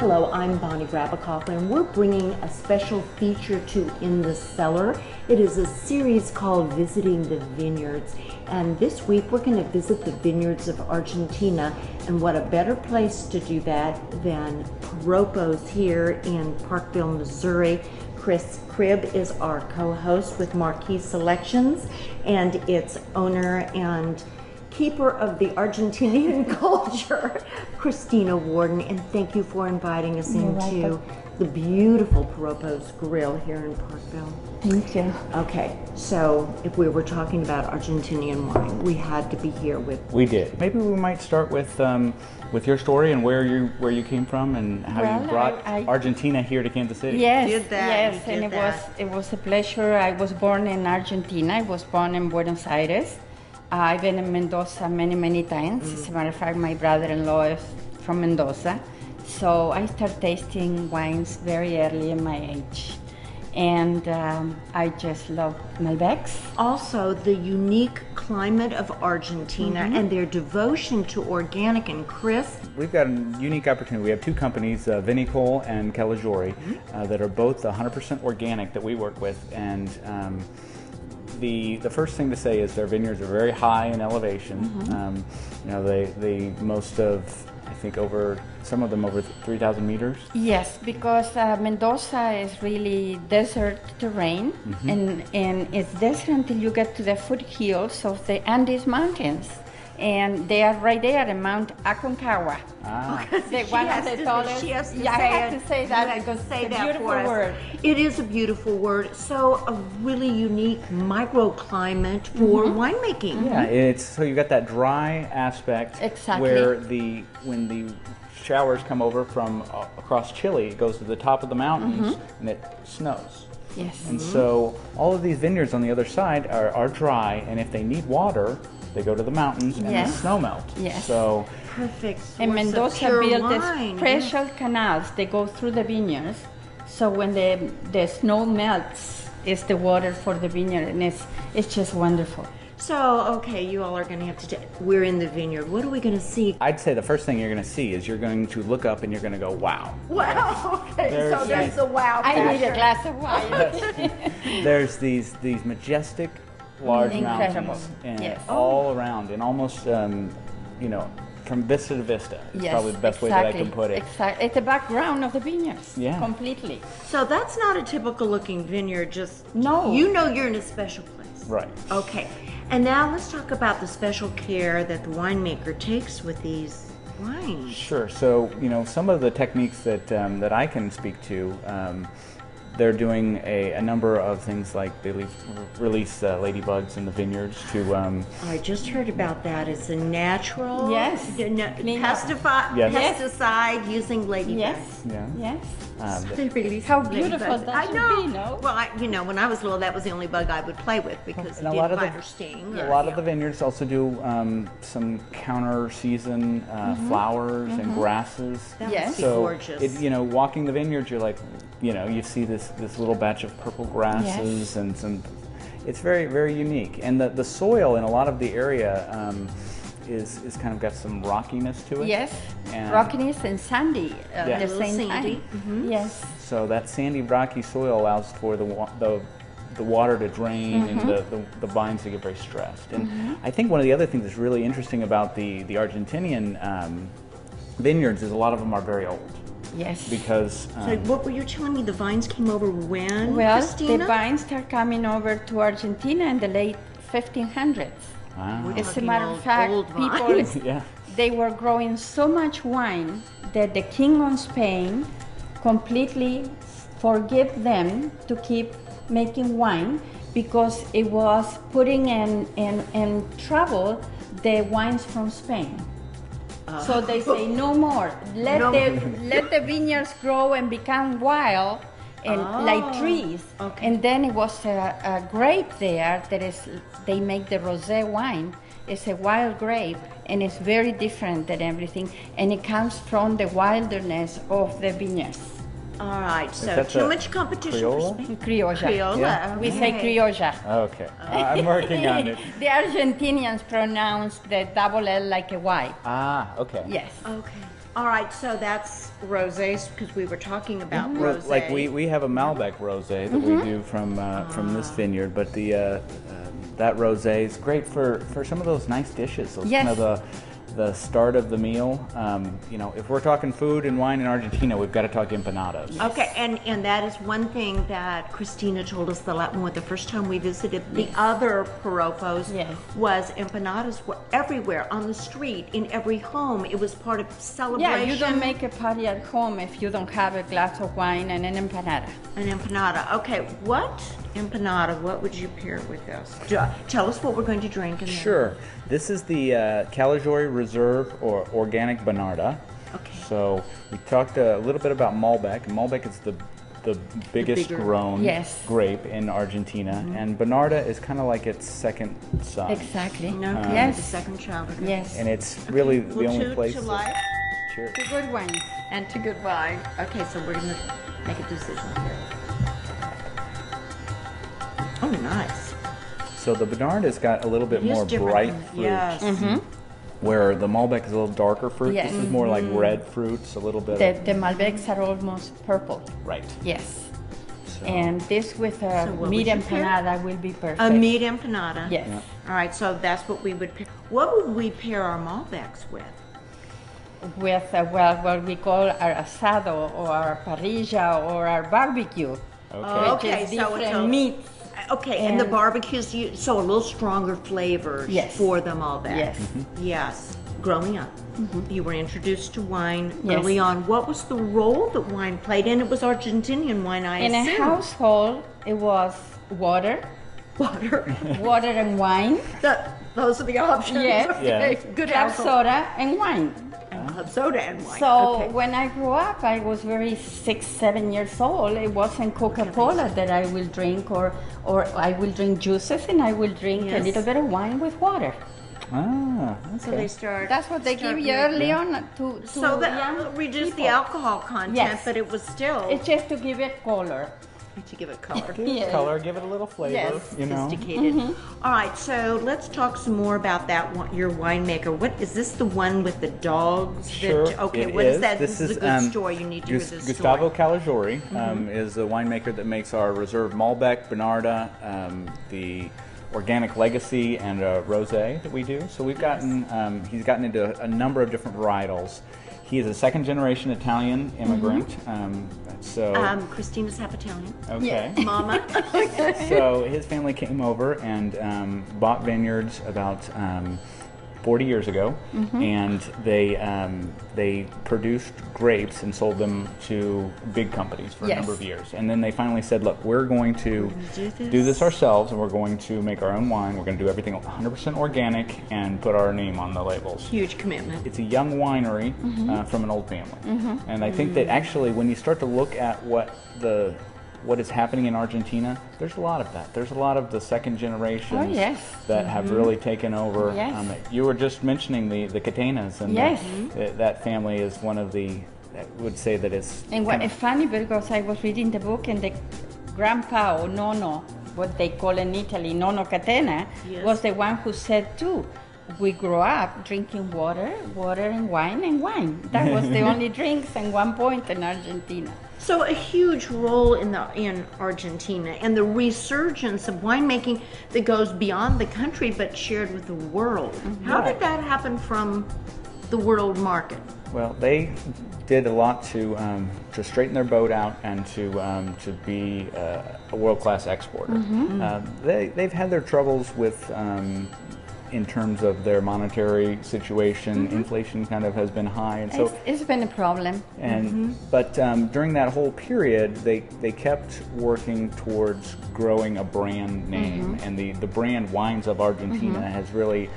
Hello, I'm Bonnie Grabakoff, and we're bringing a special feature to In the Cellar. It is a series called Visiting the Vineyards, and this week we're going to visit the vineyards of Argentina, and what a better place to do that than Piropos here in Parkville, Missouri. Cribb is our co-host with Marquee Selections, and its owner and keeper of the Argentinian culture, Christina Worden, and thank you for inviting us into the beautiful Piropos Grille here in Parkville. Thank you. Okay, so if we were talking about Argentinian wine, we had to be here with... We did. Maybe we might start with your story and where you came from and how you brought Argentina here to Kansas City. Yes, Did that, yes, you and did it was a pleasure. I was born in Argentina. I was born in Buenos Aires. I've been in Mendoza many times. As a matter of fact, my brother-in-law is from Mendoza. So I started tasting wines very early in my age. And I just love Malbecs. Also, the unique climate of Argentina and their devotion to organic and crisp. We've got a unique opportunity. We have two companies, Vinicol and Calajori, that are both 100% organic that we work with. And the first thing to say is their vineyards are very high in elevation. You know, they most of, I think, some of them over 3,000 meters. Yes, because Mendoza is really desert terrain, and it's desert until you get to the foothills of the Andes Mountains. And they are right there at Mount Aconcagua. One of the tallest. She has to I have to say that because it's a beautiful word. It is a beautiful word. So a really unique microclimate for winemaking. Yeah, so you got that dry aspect where when the showers come over from across Chile, it goes to the top of the mountains and it snows. Yes. And so all of these vineyards on the other side are dry, and if they need water, they go to the mountains and the snow melt. Yes. So perfect. And Mendoza built these special canals. They go through the vineyards. So when the snow melts, it's the water for the vineyard, and it's just wonderful. So, okay, you all are going to have to we're in the vineyard. What are we going to see? I'd say the first thing you're going to see is you're going to look up and you're going to go, wow. Wow, okay, there's the wow factor. I need a glass of wine. There's these majestic large mountains and all around, and almost you know, from vista to vista. It's probably the best way that I can put it. Exactly. It's the background of the vineyards. Yeah. Completely. So that's not a typical looking vineyard, just no. You know you're in a special place. Right. Okay. And now let's talk about the special care that the winemaker takes with these wines. Sure. So, you know, some of the techniques that I can speak to, they're doing a number of things, like they release ladybugs in the vineyards to... I just heard about that. It's a natural pesticide using ladybugs. Yes. Yeah. Yes. They release How beautiful that would be, no? Well, you know, when I was little, that was the only bug I would play with because it didn't bite or sting. A lot of the vineyards also do some counter-season flowers and grasses. That must be so gorgeous. you know, walking the vineyards, you're like, you know, you see this little batch of purple grasses and some. It's very unique, and the soil in a lot of the area is kind of got some rockiness to it. Yes, and rockiness and sandy at the same sandy. time. Yes. So that sandy, rocky soil allows for the water to drain and the vines to get very stressed. And I think one of the other things that's really interesting about the Argentinian vineyards is a lot of them are very old. Yes. Because... so what were you telling me? The vines came over when, well, Christina? the vines started coming over to Argentina in the late 1500s. Wow. As a matter of fact, people, they were growing so much wine that the king of Spain completely forgave them to keep making wine because it was putting in trouble the wines from Spain. So they say no more. Let the vineyards grow and become wild and like trees. Okay. And then it was a grape there that is, they make the rosé wine. It's a wild grape, and it's very different than everything. And it comes from the wilderness of the vineyards. All right, so too much competition for Spain. Criolla. Criolla. Yeah. Okay. We say criolla. Okay, I'm working on it. The Argentinians pronounce the double L like a Y. Ah, okay. Yes. Okay. All right, so that's rosés because we were talking about rosé. Like we have a Malbec rosé that we do from this vineyard, but the that rosé is great for some of those nice dishes. Those kind of the start of the meal. You know, if we're talking food and wine in Argentina, we've got to talk empanadas. Okay, and that is one thing that Christina told us the first time we visited the other Piropos was empanadas were everywhere on the street, in every home. It was part of celebration. Yeah, you don't make a party at home if you don't have a glass of wine and an empanada. An empanada. Okay, what would you pair with this? Tell us what we're going to drink. And Sure. This is the Calagiore Reserve or Organic Bonarda. Okay. So we talked a little bit about Malbec. Malbec is the biggest grown grape in Argentina, and Bonarda is kind of like its second son. Exactly. The second child. Okay. Yes. And it's really the only place. To life. Cheers. To good wine. And to good wine. Okay, so we're going to make a decision here. Oh, nice. So the Bonarda's got a little bit more bright fruit. Yes. Where the Malbec is a little darker fruit. Yes. This is more like red fruits, a little bit. The Malbecs are almost purple. Right. Yes. So. And this with a meat empanada will be perfect. A meat empanada. Yes. Yeah. All right, so that's what we would pair. What would we pair our Malbecs with? With what we call our asado or our parrilla or our barbecue. Okay. Okay, Which is so different meats. Okay, and the barbecues, so a little stronger flavors for the Malbec. Yes. Yes. Growing up, you were introduced to wine early on. What was the role that wine played? And it was Argentinian wine, I assume. In a household, it was water. Water and wine. Those are the options. Yes. Okay, good Club household. soda and wine. Club soda and wine. So when I grew up, I was very 6, 7 years old. It wasn't Coca-Cola that I will drink, or I will drink juices, and I will drink a little bit of wine with water. Ah, okay. So they start. That's what they give you early on to So that young reduce people. the alcohol content, but it was still It's just to give it color. to give it color. Give it color, give it a little flavor. Yes. You know. Sophisticated. All right, so let's talk some more about that one, your winemaker. What is this? The one with the dogs? Sure. Okay. It What is is. that? This is a good story. You need to hear this Gustavo story. Calagiore is the winemaker that makes our Reserve Malbec, Bonarda, the Organic Legacy, and Rosé that we do. So we've gotten he's gotten into a number of different varietals. He is a second-generation Italian immigrant. Christina's half Italian. Okay. Mama. So his family came over and bought vineyards about 40 years ago, and they produced grapes and sold them to big companies for a number of years. And then they finally said, look, we're going to do this ourselves, and we're going to make our own wine. We're going to do everything 100% organic and put our name on the labels. Huge commitment. It's a young winery from an old family. And I think that actually when you start to look at what is happening in Argentina, there's a lot of that. There's a lot of the second generations that have really taken over. You were just mentioning the Catenas, and that family is one of the, I would say that it's... And it's funny because I was reading the book, and the grandpa or nonno, what they call in Italy, nonno Catena, was the one who said too, we grew up drinking water and wine. That was the only drinks at one point in Argentina. So a huge role in Argentina, and the resurgence of winemaking that goes beyond the country but shared with the world. How did that happen from the world market? Well, they did a lot to straighten their boat out and to be a world-class exporter. They've had their troubles with in terms of their monetary situation. Inflation kind of has been high, and so it's been a problem. And but during that whole period, they kept working towards growing a brand name, and the brand Wines of Argentina has really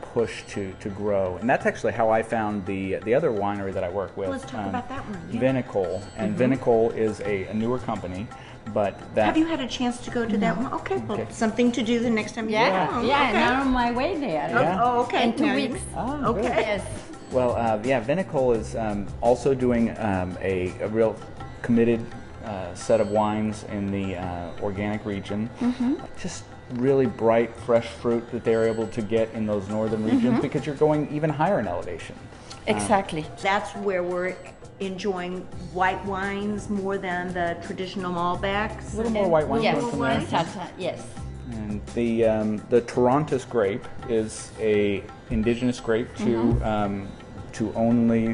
pushed to grow. And that's actually how I found the other winery that I work with. Let's talk about that one. Vinicole, and Vinicole is a newer company. But that, have you had a chance to go to that one? Okay, well, something to do the next time you go. Now on my way there. Oh, okay. In 2 weeks. Okay. Yes. Well, Vinicole is also doing a real committed set of wines in the organic region. Just really bright, fresh fruit that they're able to get in those northern regions because you're going even higher in elevation. Exactly. That's where we're enjoying white wines more than the traditional Malbecs. A little more white wine. Yes, yes. And the Toronto's grape is a indigenous grape to only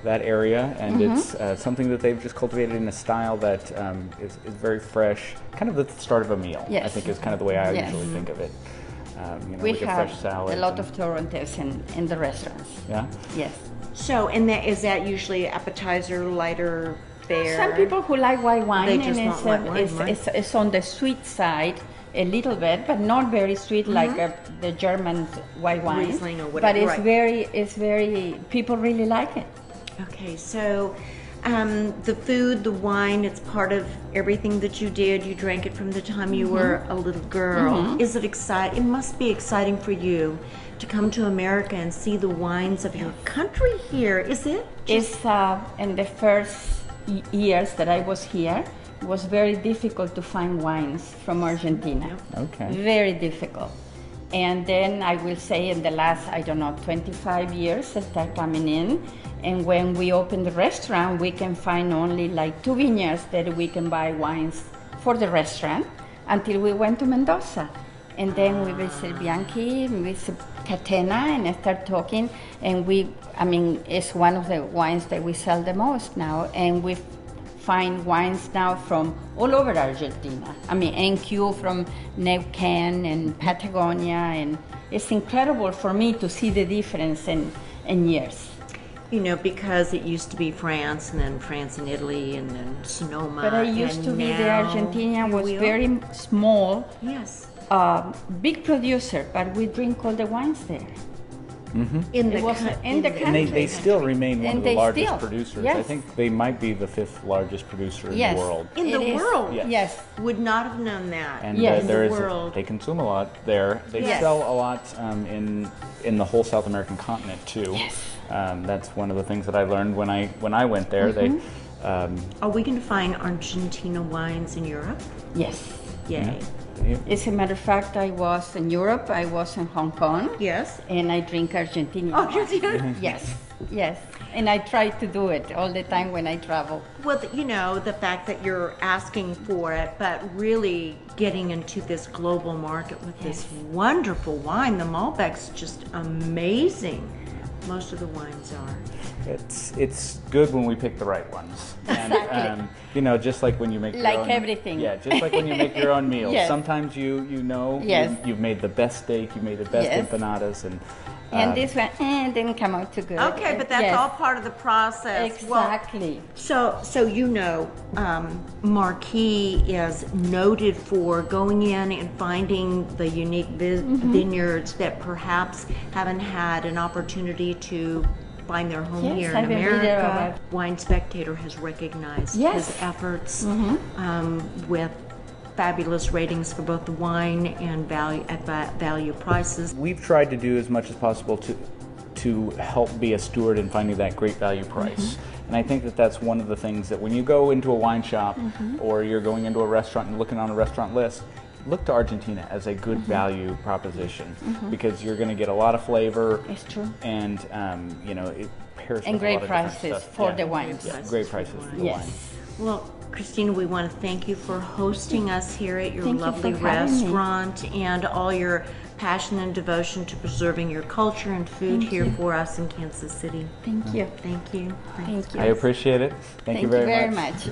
that area, and it's something that they've just cultivated in a style that is very fresh, kind of the start of a meal. Yes. I think is kind of the way I usually think of it. We like have a fresh salad. a lot of Torontos in the restaurants. Yeah? Yes. So, and is that usually appetizer, lighter fare? Some people who like white wine, They just want white wine, right? it's on the sweet side a little bit, but not very sweet like the German white wine. Riesling or whatever. But right. it's very, people really like it. Okay, so the food, the wine, it's part of everything that you did. You drank it from the time you were a little girl. Is it exciting? It must be exciting for you to come to America and see the wines of your country here. Is it? It's in the first years that I was here, it was very difficult to find wines from Argentina. Okay. Very difficult. And then I will say in the last, 25 years, I start coming in. And when we open the restaurant, we can find only like 2 vineyards that we can buy wines for the restaurant until we went to Mendoza. And then we visit Bianchi, we visit Catena, and I start talking. And it's one of the wines that we sell the most now. And we find wines now from all over Argentina. NQ from Neuquén and Patagonia. And it's incredible for me to see the difference in years. Because it used to be France, and then France and Italy, and then Sonoma. But I used to be the Argentinian, was very small. Yes. Big producer, but we drink all the wines there. In the country. And they still remain one of the largest producers. Yes. I think they might be the 5th largest producer in the world. In the world? Yes. Would not have known that. And Yes. they consume a lot there. They sell a lot in the whole South American continent too. Yes. That's one of the things that I learned when I went there. Are we going to find Argentina wines in Europe? Yes. Yay. As a matter of fact, I was in Europe, I was in Hong Kong. Yes. And I drink Argentinian. Argentina? Yes. And I try to do it all the time when I travel. Well, the fact that you're asking for it, but really getting into this global market with this wonderful wine. The Malbec's just amazing. Most of the wines are. It's good when we pick the right ones. Exactly. And, just like when you make your own, everything. Yeah, just like when you make your own meals. Yes. Sometimes you've made the best steak, you made the best empanadas, and this one didn't come out too good. Okay, but that's all part of the process. Exactly. Well, so Marquee is noted for going in and finding the unique vineyards that perhaps haven't had an opportunity to find their home here in America. Wine Spectator has recognized his efforts with fabulous ratings for both the wine and value prices. We've tried to do as much as possible to help be a steward in finding that great value price. And I think that that's one of the things that when you go into a wine shop or you're going into a restaurant and looking on a restaurant list, look to Argentina as a good value proposition because you're going to get a lot of flavor. It's true. And it pairs and with great a lot prices of for the wines. Great prices for the wine. Well, Christina, we want to thank you for hosting us here at your lovely for having me. restaurant and all your passion and devotion to preserving your culture and food here for us in Kansas City. Thank you. Thank you. Thank you. I appreciate it. Thank you very much.